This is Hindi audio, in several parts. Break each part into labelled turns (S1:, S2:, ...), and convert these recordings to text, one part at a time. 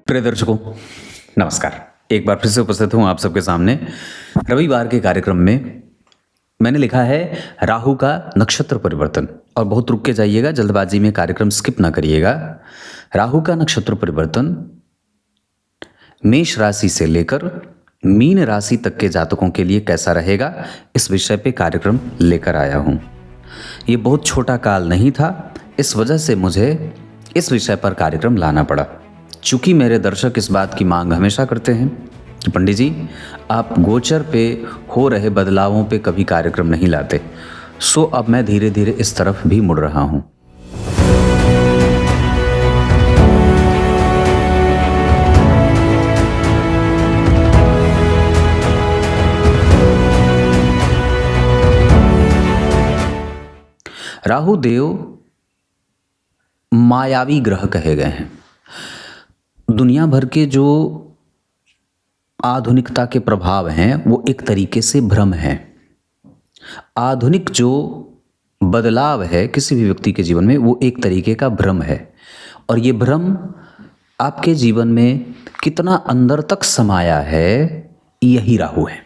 S1: प्रिय दर्शकों, नमस्कार। एक बार फिर से उपस्थित हूँ आप सबके सामने। रविवार के कार्यक्रम में मैंने लिखा है राहु का नक्षत्र परिवर्तन। और बहुत रुक के जाइएगा, जल्दबाजी में कार्यक्रम स्किप ना करिएगा। राहु का नक्षत्र परिवर्तन मेष राशि से लेकर मीन राशि तक के जातकों के लिए कैसा रहेगा, इस विषय पे कार्यक्रम लेकर आया हूँ। ये बहुत छोटा काल नहीं था, इस वजह से मुझे इस विषय पर कार्यक्रम लाना पड़ा। चूंकि मेरे दर्शक इस बात की मांग हमेशा करते हैं कि पंडित जी आप गोचर पे हो रहे बदलावों पे कभी कार्यक्रम नहीं लाते, सो अब मैं धीरे धीरे इस तरफ भी मुड़ रहा हूँ। राहु देव मायावी ग्रह कहे गए हैं। दुनिया भर के जो आधुनिकता के प्रभाव हैं वो एक तरीके से भ्रम है। आधुनिक जो बदलाव है किसी भी व्यक्ति के जीवन में वो एक तरीके का भ्रम है, और ये भ्रम आपके जीवन में कितना अंदर तक समाया है, यही राहु है।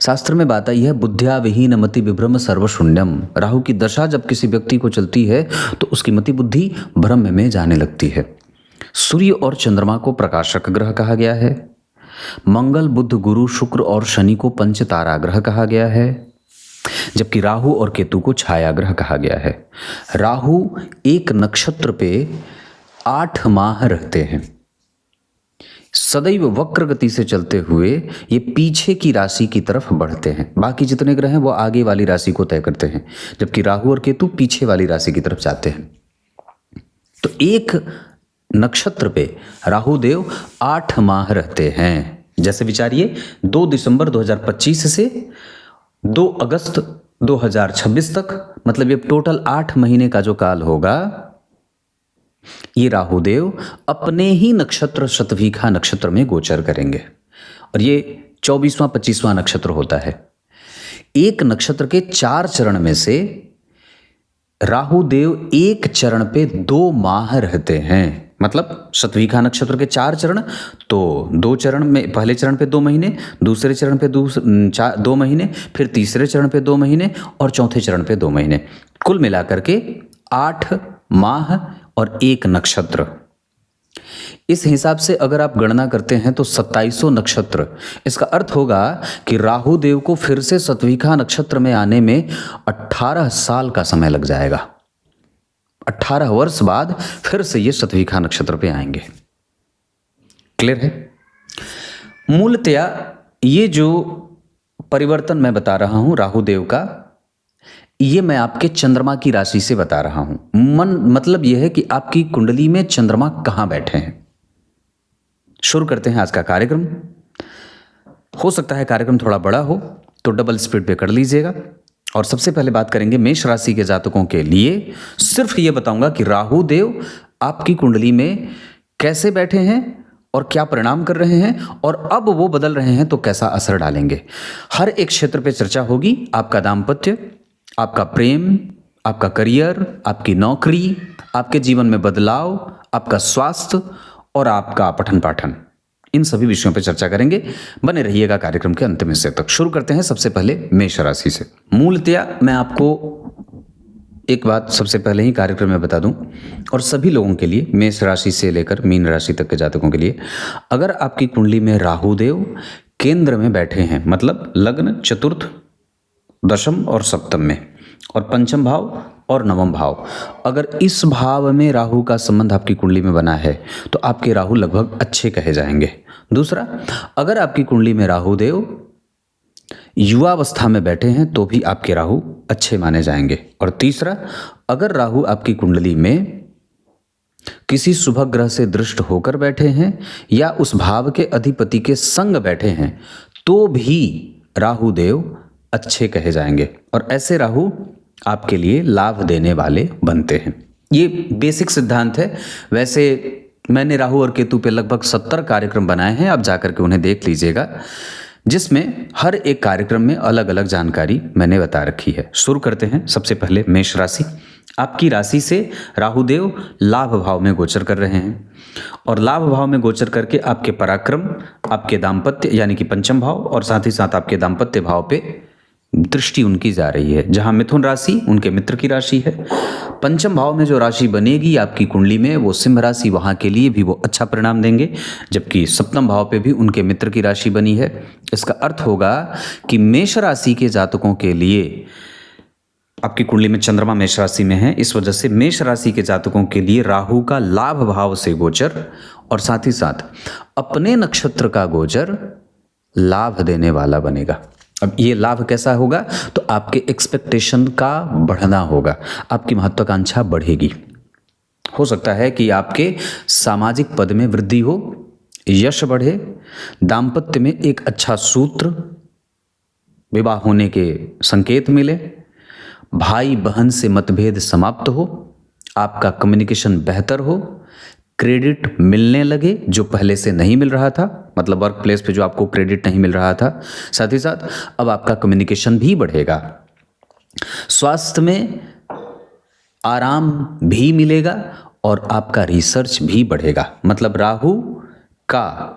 S1: शास्त्र में बात आई है बुद्ध्या विहीन मति विभ्रम सर्वशून्यम। राहु की दशा जब किसी व्यक्ति को चलती है तो उसकी मति बुद्धि भ्रम में जाने लगती है। सूर्य और चंद्रमा को प्रकाशक ग्रह कहा गया है। मंगल, बुध, गुरु, शुक्र और शनि को पंच तारा ग्रह कहा गया है, जबकि राहु और केतु को छाया ग्रह कहा गया है। राहु एक नक्षत्र पे 8 माह रहते हैं। सदैव वक्र गति से चलते हुए ये पीछे की राशि की तरफ बढ़ते हैं। बाकी जितने ग्रह हैं वो आगे वाली राशि को तय करते हैं, जबकि राहु और केतु पीछे वाली राशि की तरफ जाते हैं। तो एक नक्षत्र पे राहु देव 8 माह रहते हैं। जैसे विचारिए 2 दिसंबर 2025 से 2 अगस्त 2026 तक, मतलब ये टोटल 8 महीने का जो काल होगा, ये राहु देव अपने ही नक्षत्र शतभिखा नक्षत्र में गोचर करेंगे। और ये 24वां 25वां नक्षत्र होता है। एक नक्षत्र के 4 चरण में से राहु देव एक चरण पे 2 माह रहते हैं। मतलब शतभिखा नक्षत्र के 4 चरण, तो 2 चरण में पहले चरण पे 2 महीने, दूसरे चरण पे 2 महीने, फिर तीसरे चरण पे 2 महीने और चौथे चरण पे 2 महीने, कुल मिलाकर के 8 माह और एक नक्षत्र। इस हिसाब से अगर आप गणना करते हैं तो 2700 नक्षत्र। इसका अर्थ होगा कि राहु देव को फिर से शतभिखा नक्षत्र में आने में 18 साल का समय लग जाएगा। 18 वर्ष बाद फिर से ये शतभिखा नक्षत्र पे आएंगे। क्लियर है? मूलतया ये जो परिवर्तन मैं बता रहा हूं राहु देव का, ये मैं आपके चंद्रमा की राशि से बता रहा हूं। मतलब यह है कि आपकी कुंडली में चंद्रमा कहां बैठे हैं। शुरू करते हैं आज का कार्यक्रम। हो सकता है कार्यक्रम थोड़ा बड़ा हो तो डबल स्पीड पे कर लीजिएगा। और सबसे पहले बात करेंगे मेष राशि के जातकों के लिए। सिर्फ ये बताऊंगा कि राहु देव आपकी कुंडली में कैसे बैठे हैं और क्या परिणाम कर रहे हैं, और अब वो बदल रहे हैं तो कैसा असर डालेंगे। हर एक क्षेत्र पे चर्चा होगी। आपका दाम्पत्य, आपका प्रेम, आपका करियर, आपकी नौकरी, आपके जीवन में बदलाव, आपका स्वास्थ्य और आपका पठन पाठन, इन सभी विषयों पर चर्चा करेंगे। बने रहिएगा कार्यक्रम के अंतिम हिस्से तक। शुरू करते हैं सबसे पहले मेष राशि से। मूलतया मैं आपको एक बात सबसे पहले ही कार्यक्रम में बता दूं, और सभी लोगों के लिए, मेष राशि से लेकर मीन राशि तक के जातकों के लिए, अगर आपकी कुंडली में राहु देव केंद्र में बैठे हैं, मतलब लग्न, चतुर्थ, दशम और सप्तम में, और पंचम भाव और नवम भाव, अगर इस भाव में राहु का संबंध आपकी कुंडली में बना है तो आपके राहु लगभग अच्छे कहे जाएंगे। दूसरा, अगर आपकी कुंडली में राहु देव युवावस्था में बैठे हैं तो भी आपके राहु अच्छे माने जाएंगे। और तीसरा, अगर राहु आपकी कुंडली में किसी शुभ ग्रह से दृष्ट होकर बैठे हैं या उस भाव के अधिपति के संग बैठे हैं तो भी राहु देव अच्छे कहे जाएंगे, और ऐसे राहु आपके लिए लाभ देने वाले बनते हैं। ये बेसिक सिद्धांत है। वैसे मैंने राहु और केतु पे लगभग 70 कार्यक्रम बनाए हैं, आप जाकर के उन्हें देख लीजिएगा, जिसमें हर एक कार्यक्रम में अलग अलग जानकारी मैंने बता रखी है। शुरू करते हैं सबसे पहले मेष राशि। आपकी राशि से राहु देव लाभ भाव में गोचर कर रहे हैं और लाभ भाव में गोचर करके आपके पराक्रम, आपके दाम्पत्य यानी कि पंचम भाव और साथ ही साथ आपके दाम्पत्य भाव पे दृष्टि उनकी जा रही है। जहां मिथुन राशि उनके मित्र की राशि है, पंचम भाव में जो राशि बनेगी आपकी कुंडली में वो सिंह राशि, वहां के लिए भी वो अच्छा परिणाम देंगे। जबकि सप्तम भाव पे भी उनके मित्र की राशि बनी है। इसका अर्थ होगा कि मेष राशि के जातकों के लिए, आपकी कुंडली में चंद्रमा मेष राशि में है, इस वजह से मेष राशि के जातकों के लिए राहु का लाभ भाव से गोचर और साथ ही साथ अपने नक्षत्र का गोचर लाभ देने वाला बनेगा। अब ये लाभ कैसा होगा, तो आपके एक्सपेक्टेशन का बढ़ना होगा, आपकी महत्वाकांक्षा बढ़ेगी। हो सकता है कि आपके सामाजिक पद में वृद्धि हो, यश बढ़े, दाम्पत्य में एक अच्छा सूत्र, विवाह होने के संकेत मिले, भाई बहन से मतभेद समाप्त हो, आपका कम्युनिकेशन बेहतर हो, क्रेडिट मिलने लगे जो पहले से नहीं मिल रहा था, मतलब वर्क प्लेस पे जो आपको क्रेडिट नहीं मिल रहा था। साथ ही साथ अब आपका कम्युनिकेशन भी बढ़ेगा। स्वास्थ्य में आराम भी मिलेगा और आपका रिसर्च भी बढ़ेगा। मतलब राहु का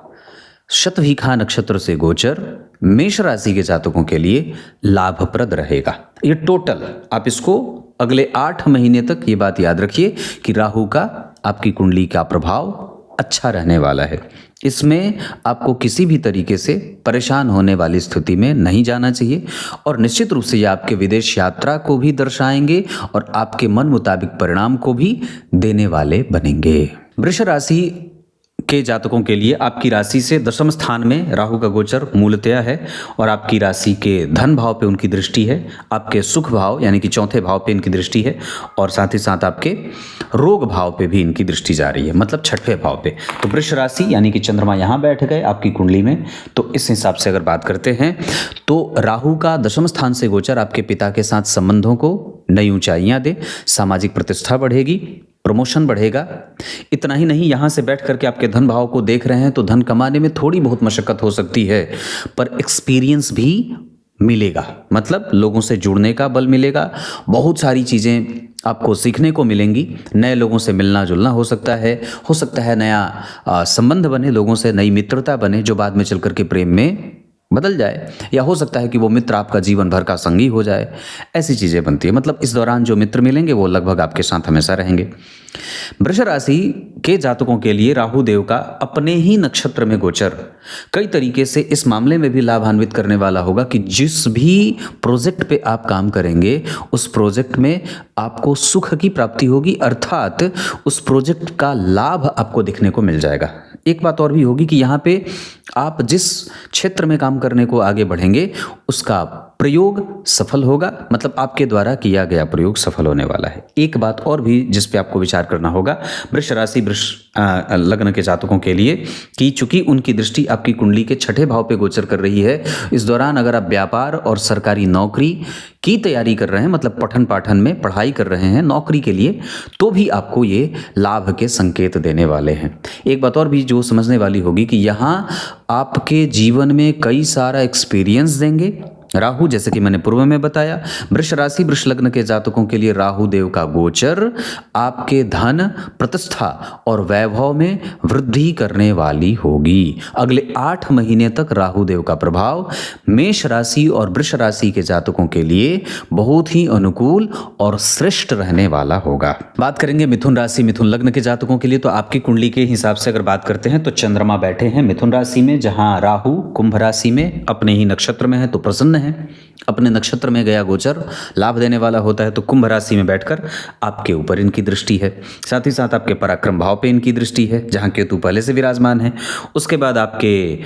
S1: शतभिखा नक्षत्र से गोचर मेष राशि के जातकों के लिए लाभप्रद रहेगा। ये टोटल आप इसको अगले 8 महीने तक ये बात याद रखिए कि राहु का आपकी कुंडली का प्रभाव अच्छा रहने वाला है। इसमें आपको किसी भी तरीके से परेशान होने वाली स्थिति में नहीं जाना चाहिए और निश्चित रूप से ये आपके विदेश यात्रा को भी दर्शाएंगे और आपके मन मुताबिक परिणाम को भी देने वाले बनेंगे। वृष राशि के जातकों के लिए आपकी राशि से दशम स्थान में राहु का गोचर मूलतया है और आपकी राशि के धन भाव पे उनकी दृष्टि है, आपके सुख भाव यानी कि चौथे भाव पे इनकी दृष्टि है और साथ ही साथ आपके रोग भाव पे भी इनकी दृष्टि जा रही है, मतलब छठवें भाव पे। तो वृष राशि यानी कि चंद्रमा यहाँ बैठ गए आपकी कुंडली में, तो इस हिसाब से अगर बात करते हैं तो राहु का दशम स्थान से गोचर आपके पिता के साथ संबंधों को नई ऊंचाइयां दे, सामाजिक प्रतिष्ठा बढ़ेगी, प्रमोशन बढ़ेगा। इतना ही नहीं, यहाँ से बैठ करके आपके धन भाव को देख रहे हैं तो धन कमाने में थोड़ी बहुत मशक्कत हो सकती है, पर एक्सपीरियंस भी मिलेगा, मतलब लोगों से जुड़ने का बल मिलेगा, बहुत सारी चीज़ें आपको सीखने को मिलेंगी, नए लोगों से मिलना जुलना हो सकता है नया संबंध बने, लोगों से नई मित्रता बने जो बाद में चल करके प्रेम में बदल जाए, या हो सकता है कि वो मित्र आपका जीवन भर का संगी हो जाए। ऐसी चीज़ें बनती है। मतलब इस दौरान जो मित्र मिलेंगे वो लगभग आपके साथ हमेशा रहेंगे। वृष राशि के जातकों के लिए राहु देव का अपने ही नक्षत्र में गोचर कई तरीके से इस मामले में भी लाभान्वित करने वाला होगा कि जिस भी प्रोजेक्ट पे आप काम करेंगे उस प्रोजेक्ट में आपको सुख की प्राप्ति होगी, अर्थात उस प्रोजेक्ट का लाभ आपको दिखने को मिल जाएगा। एक बात और भी होगी कि यहाँ पे आप जिस क्षेत्र में काम करने को आगे बढ़ेंगे उसका प्रयोग सफल होगा, मतलब आपके द्वारा किया गया प्रयोग सफल होने वाला है। एक बात और भी जिस पे आपको विचार करना होगा वृष राशि वृष लग्न के जातकों के लिए कि चूंकि उनकी दृष्टि आपकी कुंडली के छठे भाव पे गोचर कर रही है, इस दौरान अगर आप व्यापार और सरकारी नौकरी की तैयारी कर रहे हैं, मतलब पठन पाठन में पढ़ाई कर रहे हैं नौकरी के लिए, तो भी आपको ये लाभ के संकेत देने वाले हैं। एक बात और भी जो समझने वाली होगी कि यहाँ आपके जीवन में कई सारा एक्सपीरियंस देंगे राहु, जैसे कि मैंने पूर्व में बताया। वृष राशि वृष लग्न के जातकों के लिए राहु देव का गोचर आपके धन, प्रतिष्ठा और वैभव में वृद्धि करने वाली होगी। अगले 8 महीने तक राहु देव का प्रभाव मेष राशि और वृष राशि के जातकों के लिए बहुत ही अनुकूल और श्रेष्ठ रहने वाला होगा। बात करेंगे मिथुन राशि मिथुन लग्न के जातकों के लिए, तो आपकी कुंडली के हिसाब से अगर बात करते हैं तो चंद्रमा बैठे हैं मिथुन राशि में, जहां राहु कुंभ राशि में अपने ही नक्षत्र में है तो प्रसन्न है। अपने नक्षत्र में गया गोचर लाभ देने वाला होता है, तो कुंभ राशि में बैठकर आपके ऊपर इनकी दृष्टि है। साथ ही साथ आपके पराक्रम भाव पे इनकी दृष्टि है जहां केतु पहले से विराजमान है। उसके बाद आपके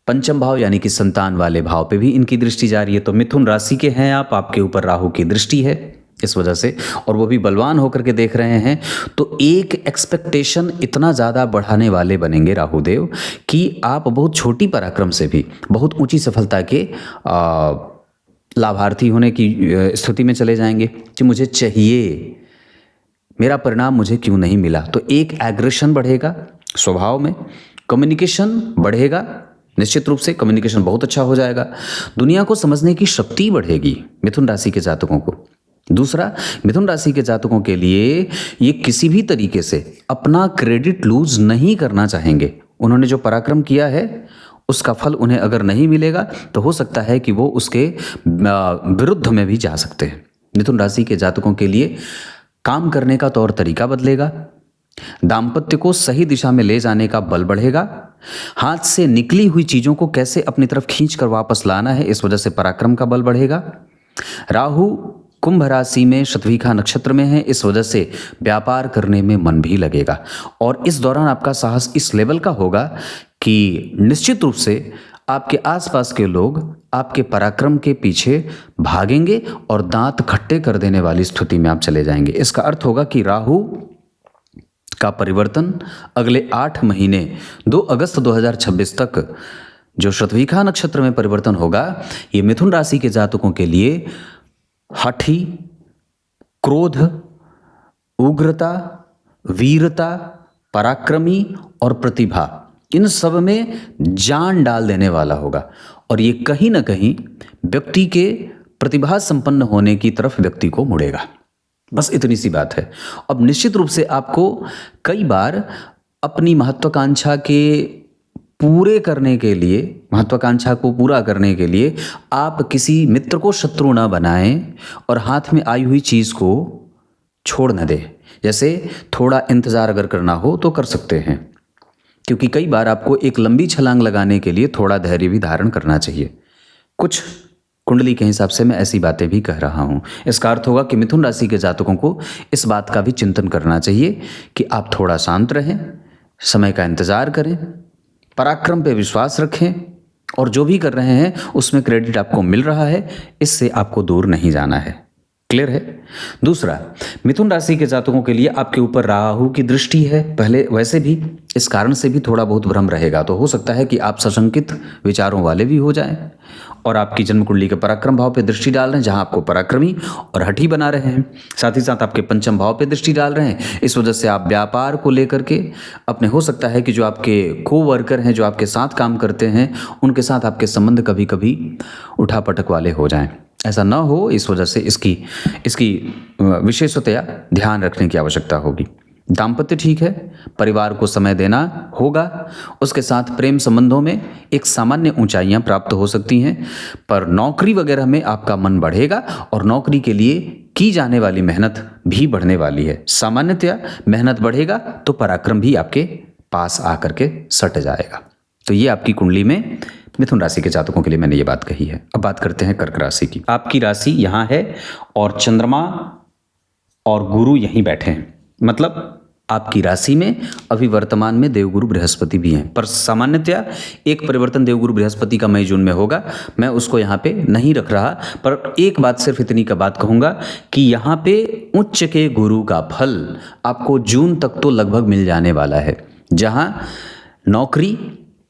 S1: पंचम भाव यानी कि संतान वाले भाव पे भी इनकी दृष्टि जा रही है। तो मिथुन राशि के हैं आप, आपके ऊपर राहु की दृष्टि है इस वजह से, और वो भी बलवान होकर के देख रहे हैं, तो एक एक्सपेक्टेशन इतना ज़्यादा बढ़ाने वाले बनेंगे राहुदेव कि आप बहुत छोटी पराक्रम से भी बहुत ऊंची सफलता के लाभार्थी होने की स्थिति में चले जाएंगे कि मुझे चाहिए, मेरा परिणाम मुझे क्यों नहीं मिला। तो एक एग्रेशन बढ़ेगा स्वभाव में, कम्युनिकेशन बढ़ेगा, निश्चित रूप से कम्युनिकेशन बहुत अच्छा हो जाएगा, दुनिया को समझने की शक्ति बढ़ेगी मिथुन राशि के जातकों को। दूसरा, मिथुन राशि के जातकों के लिए ये किसी भी तरीके से अपना क्रेडिट लूज नहीं करना चाहेंगे। उन्होंने जो पराक्रम किया है उसका फल उन्हें अगर नहीं मिलेगा तो हो सकता है कि वो उसके विरुद्ध में भी जा सकते हैं। मिथुन राशि के जातकों के लिए काम करने का तौर तरीका बदलेगा, दाम्पत्य को सही दिशा में ले जाने का बल बढ़ेगा, हाथ से निकली हुई चीज़ों को कैसे अपनी तरफ खींच कर वापस लाना है इस वजह से पराक्रम का बल बढ़ेगा। राहु कुंभ राशि में शतभिखा नक्षत्र में है, इस वजह से व्यापार करने में मन भी लगेगा और इस दौरान आपका साहस इस लेवल का होगा कि निश्चित रूप से आपके आसपास के लोग आपके पराक्रम के पीछे भागेंगे और दांत खट्टे कर देने वाली स्थिति में आप चले जाएंगे। इसका अर्थ होगा कि राहु का परिवर्तन अगले 8 महीने 2 अगस्त 2026 तक जो शतभिखा नक्षत्र में परिवर्तन होगा, ये मिथुन राशि के जातकों के लिए हठी, क्रोध, उग्रता, वीरता, पराक्रमी और प्रतिभा, इन सब में जान डाल देने वाला होगा और ये कहीं ना कहीं व्यक्ति के प्रतिभा संपन्न होने की तरफ व्यक्ति को मुड़ेगा। बस इतनी सी बात है। अब निश्चित रूप से आपको कई बार अपनी महत्वाकांक्षा के पूरे करने के लिए, महत्वाकांक्षा को पूरा करने के लिए आप किसी मित्र को शत्रु ना बनाएं और हाथ में आई हुई चीज़ को छोड़ न दें। जैसे थोड़ा इंतज़ार अगर करना हो तो कर सकते हैं, क्योंकि कई बार आपको एक लंबी छलांग लगाने के लिए थोड़ा धैर्य भी धारण करना चाहिए। कुछ कुंडली के हिसाब से मैं ऐसी बातें भी कह रहा हूँ। इसका अर्थ होगा कि मिथुन राशि के जातकों को इस बात का भी चिंतन करना चाहिए कि आप थोड़ा शांत रहें, समय का इंतज़ार करें, पराक्रम पे विश्वास रखें और जो भी कर रहे हैं उसमें क्रेडिट आपको मिल रहा है, इससे आपको दूर नहीं जाना है। क्लियर है। दूसरा, मिथुन राशि के जातकों के लिए आपके ऊपर राहु की दृष्टि है। पहले वैसे भी इस कारण से भी थोड़ा बहुत भ्रम रहेगा, तो हो सकता है कि आप सशंकित विचारों वाले भी हो जाएं और आपकी जन्म कुंडली के पराक्रम भाव पे दृष्टि डाल रहे हैं, जहां आपको पराक्रमी और हठी बना रहे हैं। साथ ही साथ आपके पंचम भाव पे दृष्टि डाल रहे हैं। इस वजह से आप व्यापार को लेकर के अपने, हो सकता है कि जो आपके को वर्कर हैं, जो आपके साथ काम करते हैं, उनके साथ आपके संबंध कभी कभी उठापटक वाले हो जाएं। ऐसा ना हो, इस वजह से इसकी विशेषतया ध्यान रखने की आवश्यकता होगी। दाम्पत्य ठीक है, परिवार को समय देना होगा, उसके साथ प्रेम संबंधों में एक सामान्य ऊंचाइयां प्राप्त हो सकती हैं, पर नौकरी वगैरह में आपका मन बढ़ेगा और नौकरी के लिए की जाने वाली मेहनत भी बढ़ने वाली है। सामान्यतया मेहनत बढ़ेगा तो पराक्रम भी आपके पास आकर के सट जाएगा। तो ये आपकी कुंडली में मिथुन राशि के जातकों के लिए मैंने ये बात कही है। अब बात करते हैं कर्क राशि की। आपकी राशि यहाँ है और चंद्रमा और गुरु यहीं बैठे हैं, मतलब आपकी राशि में अभी वर्तमान में देवगुरु बृहस्पति भी हैं, पर सामान्यतया एक परिवर्तन देवगुरु बृहस्पति का मई जून में होगा, मैं उसको यहाँ पे नहीं रख रहा। पर एक बात, सिर्फ इतनी का बात कहूँगा कि यहाँ पे उच्च के गुरु का फल आपको जून तक तो लगभग मिल जाने वाला है, जहाँ नौकरी,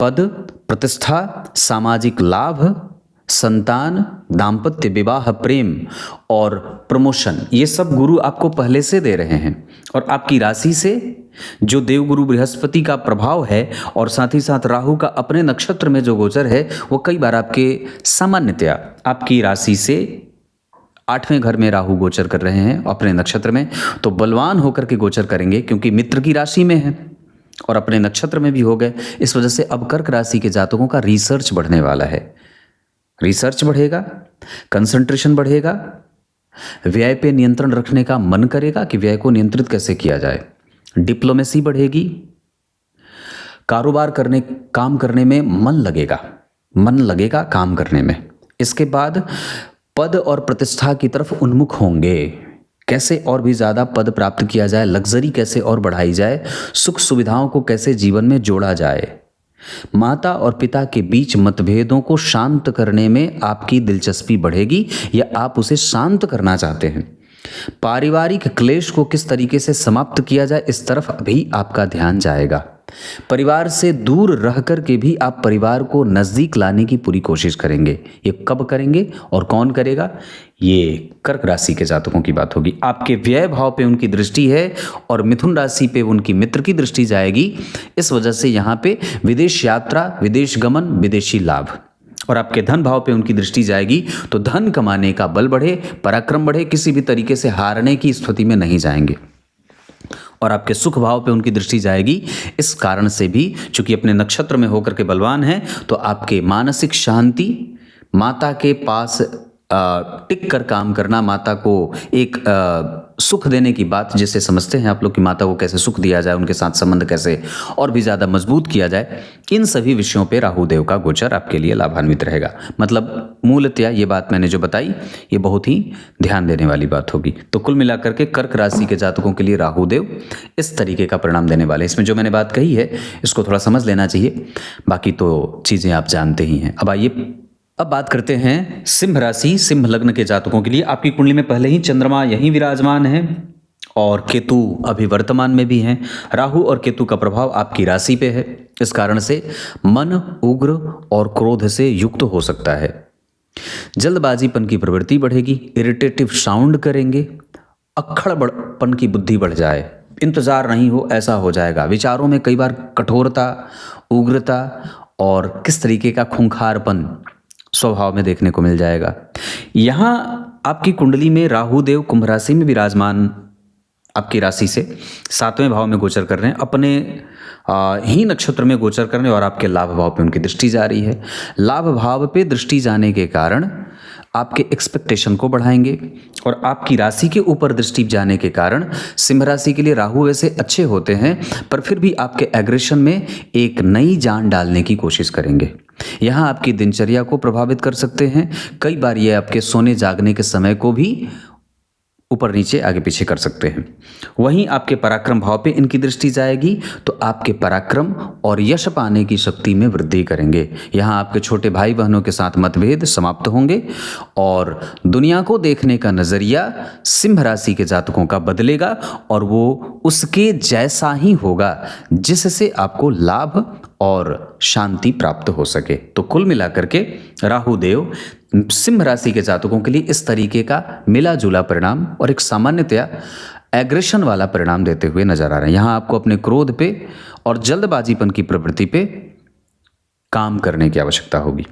S1: पद, प्रतिष्ठा, सामाजिक लाभ, संतान, दाम्पत्य, विवाह, प्रेम और प्रमोशन, ये सब गुरु आपको पहले से दे रहे हैं। और आपकी राशि से जो देवगुरु बृहस्पति का प्रभाव है और साथ ही साथ राहु का अपने नक्षत्र में जो गोचर है, वो कई बार आपके सामान्यतया आपकी राशि से 8वें घर में राहु गोचर कर रहे हैं अपने नक्षत्र में, तो बलवान होकर के गोचर करेंगे, क्योंकि मित्र की राशि में है और अपने नक्षत्र में भी हो गए। इस वजह से अब कर्क राशि के जातकों का रिसर्च बढ़ने वाला है। रिसर्च बढ़ेगा, कंसंट्रेशन बढ़ेगा, व्यय पे नियंत्रण रखने का मन करेगा कि व्यय को नियंत्रित कैसे किया जाए, डिप्लोमेसी बढ़ेगी, कारोबार करने, काम करने में मन लगेगा काम करने में। इसके बाद पद और प्रतिष्ठा की तरफ उन्मुख होंगे, कैसे और भी ज़्यादा पद प्राप्त किया जाए, लग्जरी कैसे और बढ़ाई जाए, सुख सुविधाओं को कैसे जीवन में जोड़ा जाए। माता और पिता के बीच मतभेदों को शांत करने में आपकी दिलचस्पी बढ़ेगी या आप उसे शांत करना चाहते हैं। पारिवारिक क्लेश को किस तरीके से समाप्त किया जाए, इस तरफ भी आपका ध्यान जाएगा। परिवार से दूर रह कर के भी आप परिवार को नज़दीक लाने की पूरी कोशिश करेंगे। ये कब करेंगे और कौन करेगा, ये कर्क राशि के जातकों की बात होगी। आपके व्यय भाव पे उनकी दृष्टि है और मिथुन राशि पे उनकी मित्र की दृष्टि जाएगी। इस वजह से यहाँ पे विदेश यात्रा, विदेश गमन, विदेशी लाभ और आपके धन भाव पे उनकी दृष्टि जाएगी तो धन कमाने का बल बढ़े, पराक्रम बढ़े, किसी भी तरीके से हारने की स्थिति में नहीं जाएंगे। और आपके सुख भाव पे उनकी दृष्टि जाएगी, इस कारण से भी चूंकि अपने नक्षत्र में होकर के बलवान हैं, तो आपके मानसिक शांति, माता के पास टिक कर काम करना, माता को एक सुख देने की बात जिसे समझते हैं आप लोग कि माता को कैसे सुख दिया जाए, उनके साथ संबंध कैसे और भी ज़्यादा मजबूत किया जाए, इन सभी विषयों पे राहु देव का गोचर आपके लिए लाभान्वित रहेगा। मतलब मूलतया ये बात मैंने जो बताई ये बहुत ही ध्यान देने वाली बात होगी। तो कुल मिलाकर के कर्क राशि के जातकों के लिए राहु देव इस तरीके का परिणाम देने वाले। इसमें जो मैंने बात कही है इसको थोड़ा समझ लेना चाहिए, बाकी तो चीज़ें आप जानते ही हैं। अब बात करते हैं सिंह राशि, सिंह लग्न के जातकों के लिए। आपकी कुंडली में पहले ही चंद्रमा यहीं विराजमान है और केतु अभी वर्तमान में भी हैं। राहु और केतु का प्रभाव आपकी राशि पे है, इस कारण से मन उग्र और क्रोध से युक्त हो सकता है। जल्दबाजीपन की प्रवृत्ति बढ़ेगी, इरिटेटिव साउंड करेंगे, अक्खड़पन की बुद्धि बढ़ जाए, इंतजार नहीं हो ऐसा हो जाएगा। विचारों में कई बार कठोरता, उग्रता और किस तरीके का खूंखारपन स्वभाव में देखने को मिल जाएगा। यहाँ आपकी कुंडली में राहु देव कुंभ राशि में विराजमान आपकी राशि से 7वें भाव में गोचर कर रहे हैं, अपने ही नक्षत्र में गोचर कर रहे हैं और आपके लाभ भाव पे उनकी दृष्टि जा रही है। लाभ भाव पे दृष्टि जाने के कारण आपके एक्सपेक्टेशन को बढ़ाएंगे और आपकी राशि के ऊपर दृष्टि जाने के कारण सिंह राशि के लिए राहु वैसे अच्छे होते हैं, पर फिर भी आपके एग्रेशन में एक नई जान डालने की कोशिश करेंगे। यहाँ आपकी दिनचर्या को प्रभावित कर सकते हैं, कई बार ये आपके सोने जागने के समय को भी ऊपर नीचे आगे पीछे कर सकते हैं। वहीं आपके पराक्रम भाव पे इनकी दृष्टि जाएगी तो आपके पराक्रम और यश पाने की शक्ति में वृद्धि करेंगे। यहाँ आपके छोटे भाई बहनों के साथ मतभेद समाप्त होंगे और दुनिया को देखने का नजरिया सिंह राशि के जातकों का बदलेगा और वो उसके जैसा ही होगा जिससे आपको लाभ और शांति प्राप्त हो सके। तो कुल मिलाकर के राहु देव सिंह राशि के जातकों के लिए इस तरीके का मिला जुला परिणाम और एक सामान्यतया एग्रेशन वाला परिणाम देते हुए नजर आ रहे हैं। यहाँ आपको अपने क्रोध पे और जल्दबाजीपन की प्रवृत्ति पे काम करने की आवश्यकता होगी।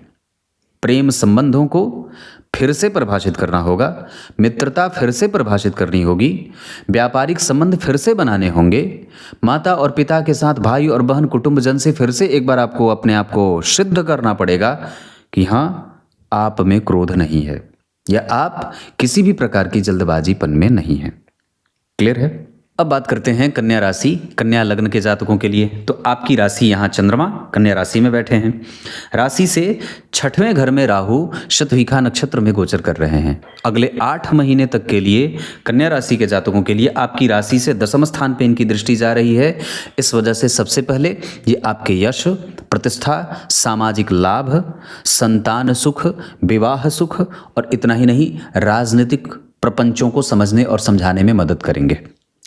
S1: प्रेम संबंधों को फिर से परिभाषित करना होगा, मित्रता फिर से परिभाषित करनी होगी, व्यापारिक संबंध फिर से बनाने होंगे, माता और पिता के साथ भाई और बहन कुटुंबजन से फिर से एक बार आपको अपने आप को सिद्ध करना पड़ेगा कि हाँ आप में क्रोध नहीं है या आप किसी भी प्रकार की जल्दबाजीपन में नहीं है। क्लियर है? अब बात करते हैं कन्या राशि, कन्या लग्न के जातकों के लिए। तो आपकी राशि यहाँ चंद्रमा कन्या राशि में बैठे हैं। राशि से 6वें घर में राहु शतभिखा नक्षत्र में गोचर कर रहे हैं। अगले 8 महीने तक के लिए कन्या राशि के जातकों के लिए आपकी राशि से 10वें स्थान पे इनकी दृष्टि जा रही है। इस वजह से सबसे पहले ये आपके यश, प्रतिष्ठा, सामाजिक लाभ, संतान सुख, विवाह सुख और इतना ही नहीं राजनीतिक प्रपंचों को समझने और समझाने में मदद करेंगे।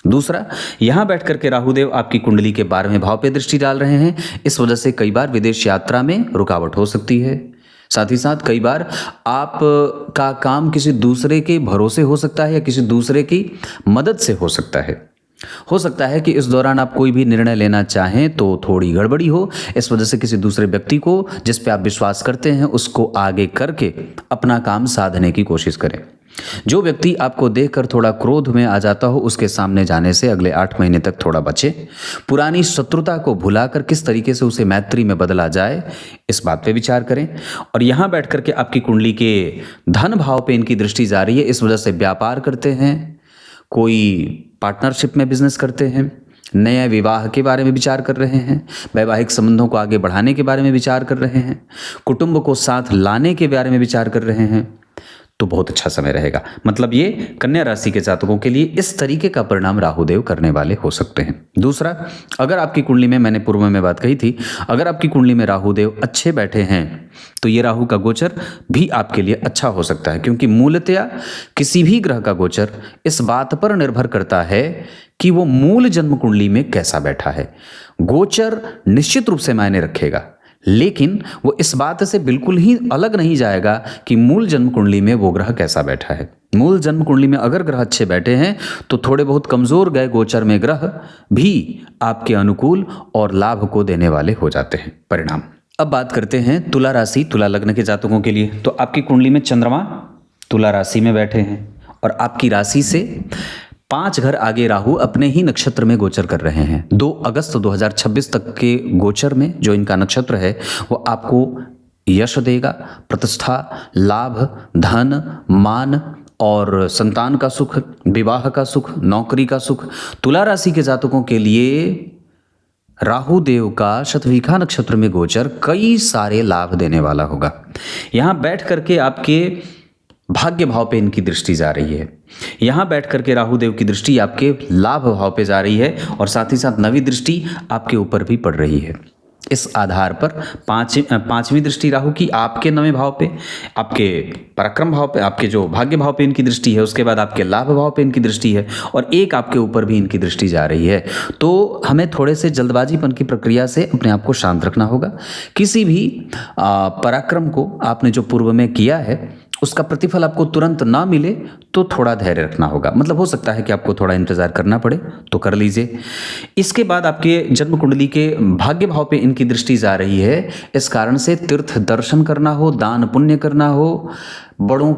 S1: दूसरा, यहाँ बैठ करके राहुदेव आपकी कुंडली के 12वें भाव पे दृष्टि डाल रहे हैं। इस वजह से कई बार विदेश यात्रा में रुकावट हो सकती है। साथ ही साथ कई बार आप का काम किसी दूसरे के भरोसे हो सकता है या किसी दूसरे की मदद से हो सकता है। हो सकता है कि इस दौरान आप कोई भी निर्णय लेना चाहें तो थोड़ी गड़बड़ी हो। इस वजह से किसी दूसरे व्यक्ति को जिस पे आप विश्वास करते हैं उसको आगे करके अपना काम साधने की कोशिश करें। जो व्यक्ति आपको देखकर थोड़ा क्रोध में आ जाता हो उसके सामने जाने से अगले 8 महीने तक थोड़ा बचे। पुरानी शत्रुता को भुलाकर किस तरीके से उसे मैत्री में बदला जाए इस बात पे विचार करें। और यहाँ बैठ करके आपकी कुंडली के धन भाव पे इनकी दृष्टि जा रही है। इस वजह से व्यापार करते हैं, कोई पार्टनरशिप में बिजनेस करते हैं, नए विवाह के बारे में विचार कर रहे हैं, वैवाहिक संबंधों को आगे बढ़ाने के बारे में विचार कर रहे हैं, कुटुंब को साथ लाने के बारे में विचार कर रहे हैं, तो बहुत अच्छा समय रहेगा। मतलब ये कन्या राशि के जातकों के लिए इस तरीके का परिणाम राहुदेव करने वाले हो सकते हैं। दूसरा, अगर आपकी कुंडली में, मैंने पूर्व में बात कही थी, अगर आपकी कुंडली में राहुदेव अच्छे बैठे हैं तो ये राहु का गोचर भी आपके लिए अच्छा हो सकता है, क्योंकि मूलतया किसी भी ग्रह का गोचर इस बात पर निर्भर करता है कि वो मूल जन्म कुंडली में कैसा बैठा है। गोचर निश्चित रूप से मायने रखेगा, लेकिन वो इस बात से बिल्कुल ही अलग नहीं जाएगा कि मूल जन्म कुंडली में वो ग्रह कैसा बैठा है। मूल जन्म कुंडली में अगर ग्रह अच्छे बैठे हैं तो थोड़े बहुत कमजोर गए गोचर में ग्रह भी आपके अनुकूल और लाभ को देने वाले हो जाते हैं परिणाम। अब बात करते हैं तुला राशि तुला लग्न के जातकों के लिए। तो आपकी कुंडली में चंद्रमा तुला राशि में बैठे हैं और आपकी राशि से 5 घर आगे राहु अपने ही नक्षत्र में गोचर कर रहे हैं। 2 अगस्त 2026 तक के गोचर में जो इनका नक्षत्र है वो आपको यश देगा, प्रतिष्ठा, लाभ, धन, मान और संतान का सुख, विवाह का सुख, नौकरी का सुख। तुला राशि के जातकों के लिए राहु देव का शतभिखा नक्षत्र में गोचर कई सारे लाभ देने वाला होगा। यहाँ बैठ करके आपके भाग्य भाव पे इनकी दृष्टि जा रही है। यहाँ बैठ करके राहु देव की दृष्टि आपके लाभ भाव पे जा रही है और साथ ही साथ नवी दृष्टि आपके ऊपर भी पड़ रही है। इस आधार पर पांचवी दृष्टि राहु की आपके 9वें भाव पे, आपके पराक्रम भाव पे, आपके जो भाग्य भाव पे इनकी दृष्टि है, उसके बाद आपके लाभ भाव पे इनकी दृष्टि है और एक आपके ऊपर भी इनकी दृष्टि जा रही है। तो हमें थोड़े से जल्दबाजीपन की प्रक्रिया से अपने आप को शांत रखना होगा। किसी भी पराक्रम को आपने जो पूर्व में किया है उसका प्रतिफल आपको तुरंत ना मिले तो थोड़ा धैर्य रखना होगा। मतलब हो सकता है कि आपको थोड़ा इंतजार करना पड़े, तो कर लीजिए। इसके बाद आपके जन्म कुंडली के भाग्य भाव पे इनकी दृष्टि जा रही है। इस कारण से तीर्थ दर्शन करना हो, दान पुण्य करना हो, बड़ों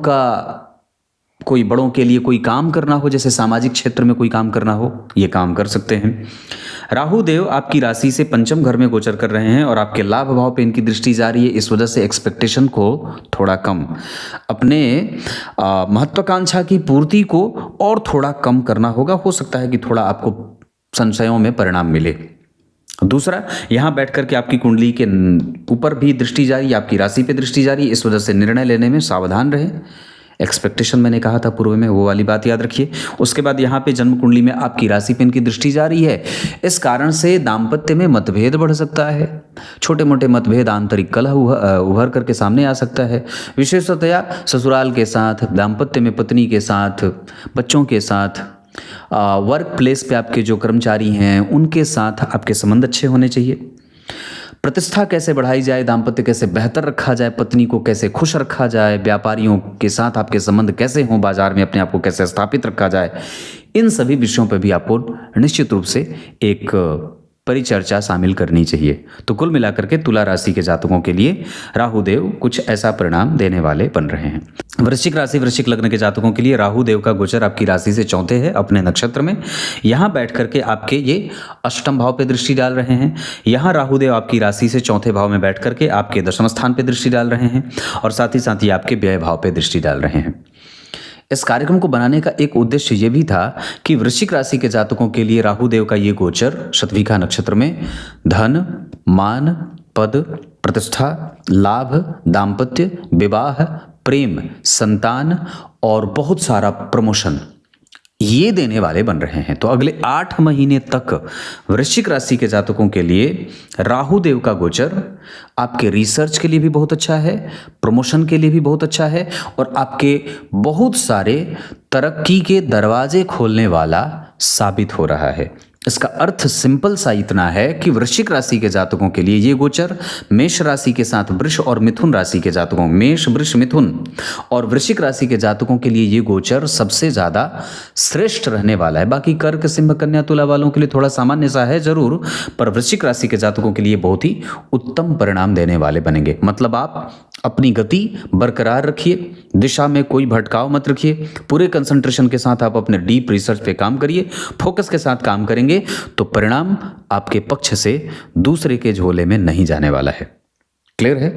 S1: के लिए कोई काम करना हो, जैसे सामाजिक क्षेत्र में कोई काम करना हो, ये काम कर सकते हैं। राहु देव आपकी राशि से 5वें घर में गोचर कर रहे हैं और आपके लाभ भाव पे इनकी दृष्टि जा रही है। इस वजह से एक्सपेक्टेशन को थोड़ा कम, अपने महत्वाकांक्षा की पूर्ति को और थोड़ा कम करना होगा। हो सकता है कि थोड़ा आपको संशयों में परिणाम मिले। दूसरा, यहाँ बैठ करके आपकी कुंडली के ऊपर भी दृष्टि जा रही है, आपकी राशि पे दृष्टि जा रही है। इस वजह से निर्णय लेने में सावधान रहें। एक्सपेक्टेशन मैंने कहा था पूर्व में, वो वाली बात याद रखिए। उसके बाद यहाँ पे जन्म कुंडली में आपकी राशि पे इनकी दृष्टि जा रही है। इस कारण से दाम्पत्य में मतभेद बढ़ सकता है। छोटे मोटे मतभेद, आंतरिक कलह उभर करके सामने आ सकता है। विशेषतया ससुराल के साथ, दाम्पत्य में पत्नी के साथ, बच्चों के साथ, वर्क प्लेस पे आपके जो कर्मचारी हैं उनके साथ आपके संबंध अच्छे होने चाहिए। प्रतिष्ठा कैसे बढ़ाई जाए, दाम्पत्य कैसे बेहतर रखा जाए, पत्नी को कैसे खुश रखा जाए, व्यापारियों के साथ आपके संबंध कैसे हों, बाजार में अपने आप को कैसे स्थापित रखा जाए, इन सभी विषयों पर भी आपको निश्चित रूप से एक परिचर्चा शामिल करनी चाहिए। तो कुल मिलाकर के तुला राशि के जातकों के लिए राहु देव कुछ ऐसा परिणाम देने वाले बन रहे हैं। वृश्चिक राशि वृश्चिक लग्न के जातकों के लिए राहु देव का गोचर आपकी राशि से 4थे है अपने नक्षत्र में। यहाँ बैठ करके आपके ये 8वें भाव पे दृष्टि डाल रहे हैं। यहाँ राहु देव आपकी राशि से 4थे भाव में बैठ करके आपके 10वें स्थान पे दृष्टि डाल रहे हैं और साथ ही आपके व्यय भाव पे दृष्टि डाल रहे हैं। इस कार्यक्रम को बनाने का एक उद्देश्य ये भी था कि वृश्चिक राशि के जातकों के लिए राहु देव का ये गोचर शतभिखा नक्षत्र में धन, मान, पद, प्रतिष्ठा, लाभ, दाम्पत्य, विवाह, प्रेम, संतान और बहुत सारा प्रमोशन ये देने वाले बन रहे हैं। तो अगले 8 महीने तक वृश्चिक राशि के जातकों के लिए राहु देव का गोचर आपके रिसर्च के लिए भी बहुत अच्छा है, प्रमोशन के लिए भी बहुत अच्छा है और आपके बहुत सारे तरक्की के दरवाजे खोलने वाला साबित हो रहा है। इसका अर्थ सिंपल सा इतना है कि वृश्चिक राशि के जातकों के लिए ये गोचर मेष राशि के साथ वृष और मिथुन राशि के जातकों, मेष, वृष, मिथुन और वृश्चिक राशि के जातकों के लिए ये गोचर सबसे ज़्यादा श्रेष्ठ रहने वाला है। बाकी कर्क, सिंह, कन्या, तुला वालों के लिए थोड़ा सामान्य सा है जरूर, पर वृश्चिक राशि के जातकों के लिए बहुत ही उत्तम परिणाम देने वाले बनेंगे। मतलब आप अपनी गति बरकरार रखिए, दिशा में कोई भटकाव मत रखिए, पूरे कंसंट्रेशन के साथ आप अपने डीप रिसर्च पे काम करिए, फोकस के साथ काम करेंगे तो परिणाम आपके पक्ष से दूसरे के झोले में नहीं जाने वाला है। क्लियर है?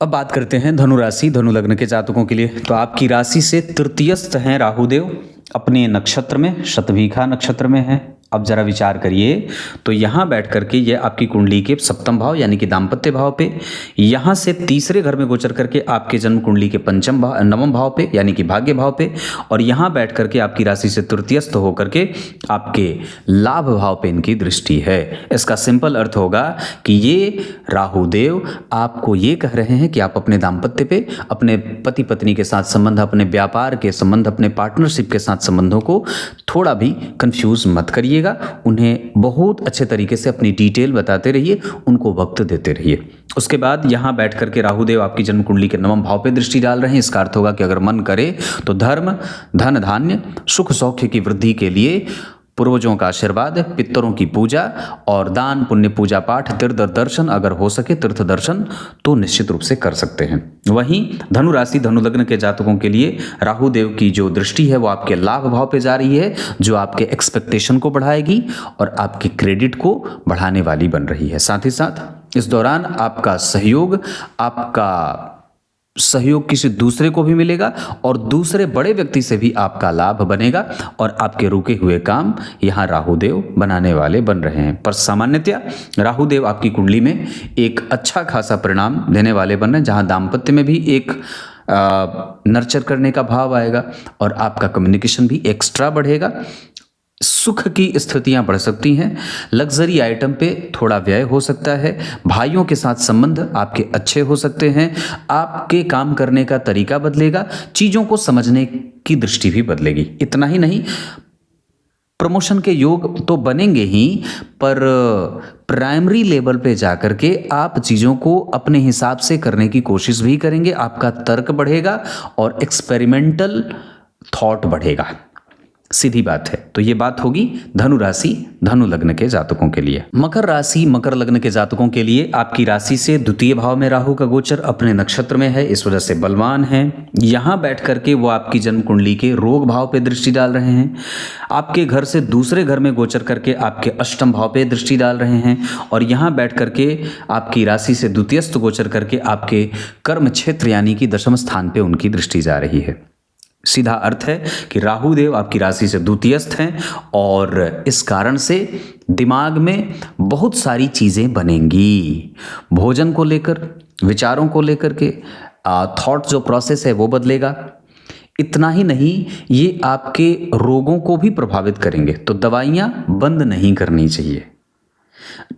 S1: अब बात करते हैं धनु राशि धनु लग्न के जातकों के लिए। तो आपकी राशि से तृतीयस्थ हैं राहु देव, अपने नक्षत्र में शतभिखा नक्षत्र में है। अब जरा विचार करिए, तो यहाँ बैठ करके ये आपकी कुंडली के 7वें भाव यानी कि दाम्पत्य भाव पे, यहाँ से तीसरे घर में गोचर करके आपके जन्म कुंडली के 9वें भाव पे यानी कि भाग्य भाव पे, और यहाँ बैठ करके आपकी राशि से तृतीयस्थ होकर के आपके लाभ भाव पे इनकी दृष्टि है। इसका सिंपल अर्थ होगा कि ये राहु देव आपको ये कह रहे हैं कि आप अपने दाम्पत्य पे, अपने पति पत्नी के साथ संबंध, अपने व्यापार के संबंध, अपने पार्टनरशिप के साथ संबंधों को थोड़ा भी कंफ्यूज मत करिएगा। उन्हें बहुत अच्छे तरीके से अपनी डिटेल बताते रहिए, उनको वक्त देते रहिए। उसके बाद यहाँ बैठ करके राहु देव आपकी जन्म कुंडली के 9वें भाव पे दृष्टि डाल रहे हैं। इसका अर्थ होगा कि अगर मन करे तो धर्म, धन, धान्य, सुख सौख्य की वृद्धि के लिए पूर्वजों का आशीर्वाद, पितरों की पूजा और दान पुण्य, पूजा पाठ, तीर्थ दर्शन, अगर हो सके तीर्थ दर्शन तो निश्चित रूप से कर सकते हैं। वहीं धनु राशि धनु लग्न के जातकों के लिए राहु देव की जो दृष्टि है वो आपके लाभ भाव पे जा रही है, जो आपके एक्सपेक्टेशन को बढ़ाएगी और आपके क्रेडिट को बढ़ाने वाली बन रही है। साथ ही साथ इस दौरान आपका सहयोग किसी दूसरे को भी मिलेगा और दूसरे बड़े व्यक्ति से भी आपका लाभ बनेगा और आपके रुके हुए काम यहाँ राहुदेव बनाने वाले बन रहे हैं। पर सामान्यतया राहुदेव आपकी कुंडली में एक अच्छा खासा परिणाम देने वाले बन रहे हैं, जहाँ दाम्पत्य में भी एक नर्चर करने का भाव आएगा और आपका कम्युनिकेशन भी एक्स्ट्रा बढ़ेगा। सुख की स्थितियां बढ़ सकती हैं, लग्जरी आइटम पे थोड़ा व्यय हो सकता है, भाइयों के साथ संबंध आपके अच्छे हो सकते हैं, आपके काम करने का तरीका बदलेगा, चीज़ों को समझने की दृष्टि भी बदलेगी। इतना ही नहीं, प्रमोशन के योग तो बनेंगे ही, पर प्राइमरी लेवल पे जाकर के आप चीज़ों को अपने हिसाब से करने की कोशिश भी करेंगे, आपका तर्क बढ़ेगा और एक्सपेरिमेंटल थॉट बढ़ेगा। सीधी बात है। तो ये बात होगी धनु राशि धनु लग्न के जातकों के लिए। मकर राशि मकर लग्न के जातकों के लिए आपकी राशि से द्वितीय भाव में राहु का गोचर अपने नक्षत्र में है, इस वजह से बलवान है। यहाँ बैठ करके वो आपकी जन्म कुंडली के रोग भाव पे दृष्टि डाल रहे हैं, आपके घर से दूसरे घर में गोचर करके आपके अष्टम भाव पे दृष्टि डाल रहे हैं और यहाँ बैठ करके आपकी राशि से द्वितीयस्थ गोचर करके आपके कर्म क्षेत्र यानी कि दशम स्थान पे उनकी दृष्टि जा रही है। सीधा अर्थ है कि राहु देव आपकी राशि से द्वितीयस्थ हैं और इस कारण से दिमाग में बहुत सारी चीज़ें बनेंगी, भोजन को लेकर, विचारों को लेकर के थॉट जो प्रोसेस है वो बदलेगा। इतना ही नहीं, ये आपके रोगों को भी प्रभावित करेंगे, तो दवाइयाँ बंद नहीं करनी चाहिए।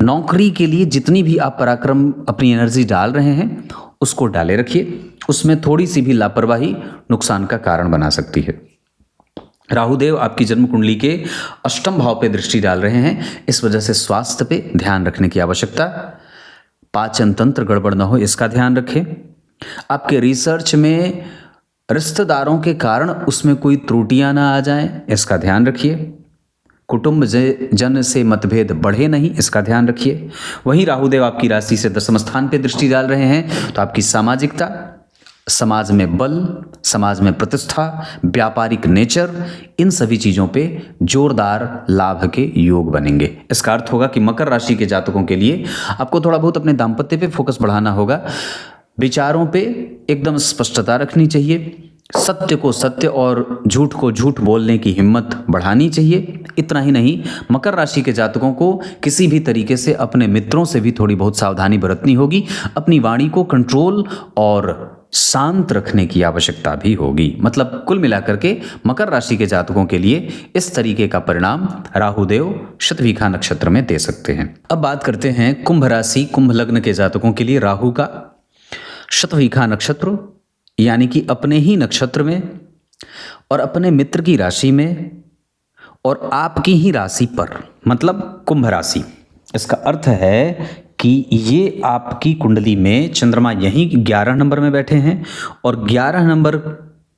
S1: नौकरी के लिए जितनी भी आप पराक्रम अपनी एनर्जी डाल रहे हैं उसको डाले रखिए, उसमें थोड़ी सी भी लापरवाही नुकसान का कारण बना सकती है। राहुदेव आपकी जन्म कुंडली के अष्टम भाव पे दृष्टि डाल रहे हैं, इस वजह से स्वास्थ्य पे ध्यान रखने की आवश्यकता, पाचन तंत्र गड़बड़ न हो इसका ध्यान रखें। आपके रिसर्च में रिश्तेदारों के कारण उसमें कोई त्रुटियां ना आ जाएं, इसका ध्यान रखिए। कुटुंब जन से मतभेद बढ़े नहीं, इसका ध्यान रखिए। वहीं राहुदेव आपकी राशि से दशम स्थान पे दृष्टि डाल रहे हैं, तो आपकी सामाजिकता, समाज में बल, समाज में प्रतिष्ठा, व्यापारिक नेचर, इन सभी चीज़ों पे जोरदार लाभ के योग बनेंगे। इसका अर्थ होगा कि मकर राशि के जातकों के लिए आपको थोड़ा बहुत अपने दाम्पत्य पे फोकस बढ़ाना होगा, विचारों पे एकदम स्पष्टता रखनी चाहिए, सत्य को सत्य और झूठ को झूठ बोलने की हिम्मत बढ़ानी चाहिए। इतना ही नहीं, मकर राशि के जातकों को किसी भी तरीके से अपने मित्रों से भी थोड़ी बहुत सावधानी बरतनी होगी, अपनी वाणी को कंट्रोल और शांत रखने की आवश्यकता भी होगी। मतलब कुल मिलाकर के मकर राशि के जातकों के लिए इस तरीके का परिणाम राहुदेव शतभिखा नक्षत्र में दे सकते हैं। अब बात करते हैं कुंभ राशि कुंभ लग्न के जातकों के लिए राहु का शतभिखा नक्षत्र यानी कि अपने ही नक्षत्र में और अपने मित्र की राशि में और आपकी ही राशि पर, मतलब कुंभ राशि। इसका अर्थ है कि ये आपकी कुंडली में चंद्रमा यहीं 11 नंबर में बैठे हैं और 11 नंबर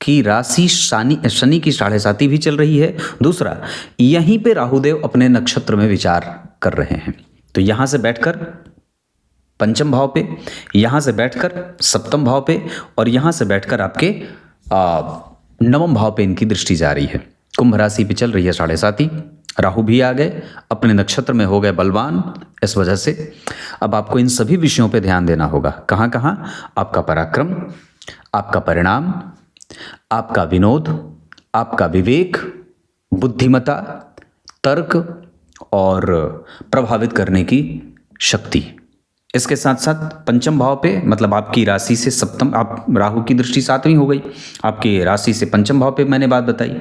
S1: की राशि शनि की 7.5 भी चल रही है। दूसरा, यहीं पे राहुदेव अपने नक्षत्र में विचार कर रहे हैं, तो यहाँ से बैठकर पंचम भाव पे, यहाँ से बैठकर सप्तम भाव पे और यहाँ से बैठकर आपके नवम भाव पे इनकी दृष्टि जा रही है। कुंभ राशि पे चल रही है 7.5, राहु भी आ गए, अपने नक्षत्र में हो गए बलवान। इस वजह से अब आपको इन सभी विषयों पे ध्यान देना होगा। कहाँ कहाँ? आपका पराक्रम, आपका परिणाम, आपका विनोद, आपका विवेक, बुद्धिमत्ता, तर्क और प्रभावित करने की शक्ति। इसके साथ साथ पंचम भाव पे, मतलब आपकी राशि से सप्तम, आप राहु की दृष्टि 7वीं हो गई, आपकी राशि से पंचम भाव पे मैंने बात बताई,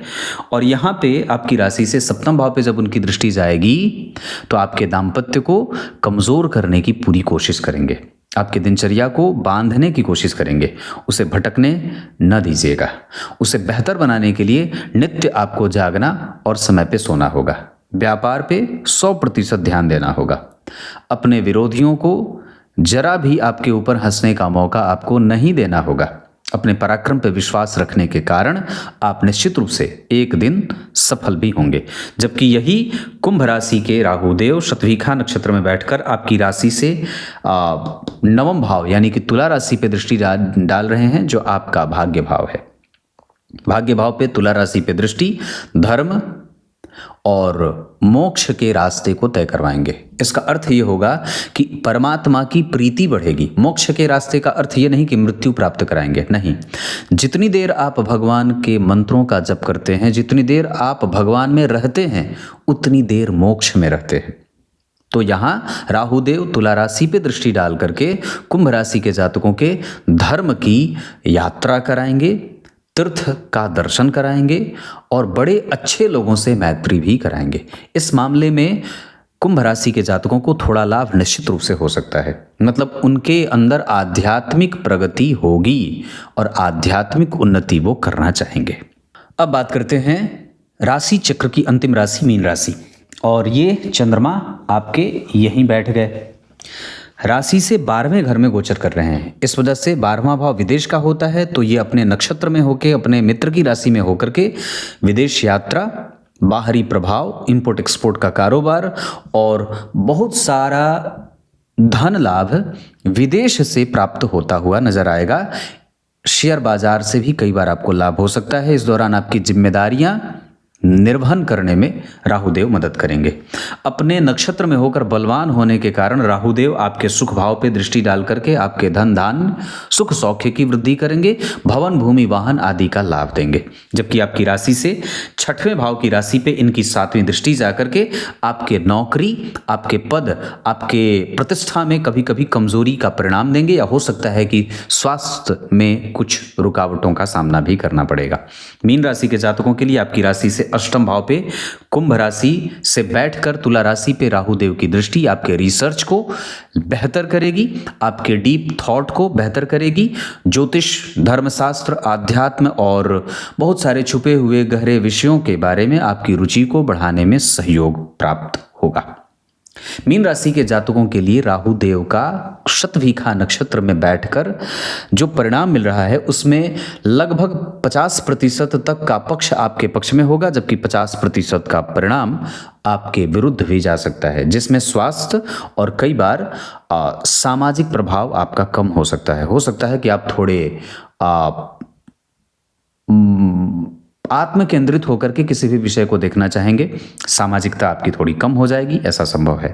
S1: और यहाँ पे आपकी राशि से सप्तम भाव पे जब उनकी दृष्टि जाएगी तो आपके दाम्पत्य को कमज़ोर करने की पूरी कोशिश करेंगे, आपकी दिनचर्या को बांधने की कोशिश करेंगे, उसे भटकने न दीजिएगा। उसे बेहतर बनाने के लिए नित्य आपको जागना और समय पे सोना होगा। व्यापार पे 100% ध्यान देना होगा। अपने विरोधियों को जरा भी आपके ऊपर हंसने का मौका आपको नहीं देना होगा। अपने पराक्रम पर विश्वास रखने के कारण आप निश्चित रूप से एक दिन सफल भी होंगे। जबकि यही कुंभ राशि के राहुदेव शतभिखा नक्षत्र में बैठकर आपकी राशि से नवम भाव यानी कि तुला राशि पे दृष्टि डाल रहे हैं, जो आपका भाग्य भाव है। भाग्य भाव पे तुला राशि पे दृष्टि धर्म और मोक्ष के रास्ते को तय करवाएंगे। इसका अर्थ ये होगा कि परमात्मा की प्रीति बढ़ेगी। मोक्ष के रास्ते का अर्थ ये नहीं कि मृत्यु प्राप्त कराएंगे, नहीं। जितनी देर आप भगवान के मंत्रों का जप करते हैं, जितनी देर आप भगवान में रहते हैं, उतनी देर मोक्ष में रहते हैं। तो यहाँ राहुदेव तुला राशि पे दृष्टि डाल करके कुंभ राशि के जातकों के धर्म की यात्रा कराएंगे, तीर्थ का दर्शन कराएंगे और बड़े अच्छे लोगों से मैत्री भी कराएंगे। इस मामले में कुंभ राशि के जातकों को थोड़ा लाभ निश्चित रूप से हो सकता है। मतलब उनके अंदर आध्यात्मिक प्रगति होगी और आध्यात्मिक उन्नति वो करना चाहेंगे। अब बात करते हैं राशि चक्र की अंतिम राशि मीन राशि, और ये चंद्रमा आपके यहीं बैठ गए। राशि से 12वें घर में गोचर कर रहे हैं। इस वजह से 12वां भाव विदेश का होता है, तो ये अपने नक्षत्र में होकर अपने मित्र की राशि में होकर के विदेश यात्रा, बाहरी प्रभाव, इंपोर्ट एक्सपोर्ट का कारोबार और बहुत सारा धन लाभ विदेश से प्राप्त होता हुआ नजर आएगा। शेयर बाजार से भी कई बार आपको लाभ हो सकता है। इस दौरान आपकी जिम्मेदारियां निर्वहन करने में राहुदेव मदद करेंगे। अपने नक्षत्र में होकर बलवान होने के कारण राहुदेव आपके सुख भाव पे दृष्टि डाल करके आपके धन धान सुख सौख्य की वृद्धि करेंगे, भवन भूमि वाहन आदि का लाभ देंगे। जबकि आपकी राशि से 6वें भाव की राशि पे इनकी 7वीं दृष्टि जा करके आपके नौकरी, आपके पद, आपके प्रतिष्ठा में कभी कभी कमजोरी का परिणाम देंगे, या हो सकता है कि स्वास्थ्य में कुछ रुकावटों का सामना भी करना पड़ेगा। मीन राशि के जातकों के लिए आपकी राशि से 8वें भाव पे कुंभ राशि से बैठकर तुला राशि पे राहुदेव की दृष्टि आपके रिसर्च को बेहतर करेगी, आपके डीप थॉट को बेहतर करेगी। ज्योतिष, धर्मशास्त्र, आध्यात्म और बहुत सारे छुपे हुए गहरे विषयों के बारे में आपकी रुचि को बढ़ाने में सहयोग प्राप्त होगा। मीन राशि के जातकों के लिए राहुदेव का शतभिखा नक्षत्र में बैठकर जो परिणाम मिल रहा है उसमें लगभग 50% तक का पक्ष आपके पक्ष में होगा, जबकि 50% का परिणाम आपके विरुद्ध भी जा सकता है, जिसमें स्वास्थ्य और कई बार सामाजिक प्रभाव आपका कम हो सकता है। हो सकता है कि आप थोड़े आत्म केंद्रित होकर के किसी भी विषय को देखना चाहेंगे, सामाजिकता आपकी थोड़ी कम हो जाएगी, ऐसा संभव है।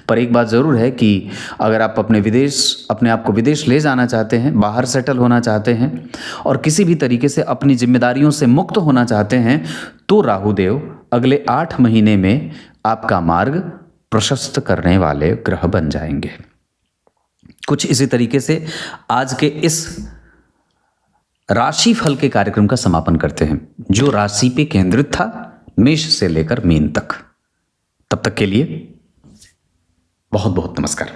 S1: पर एक बात ज़रूर है कि अगर आप अपने आप को विदेश ले जाना चाहते हैं, बाहर सेटल होना चाहते हैं और किसी भी तरीके से अपनी जिम्मेदारियों से मुक्त होना चाहते हैं, तो राहुदेव अगले 8 महीने में आपका मार्ग प्रशस्त करने वाले ग्रह बन जाएंगे। कुछ इसी तरीके से आज के इस राशि फल के कार्यक्रम का समापन करते हैं, जो राशि पे केंद्रित था, मेष से लेकर मीन तक। तब तक के लिए बहुत बहुत नमस्कार।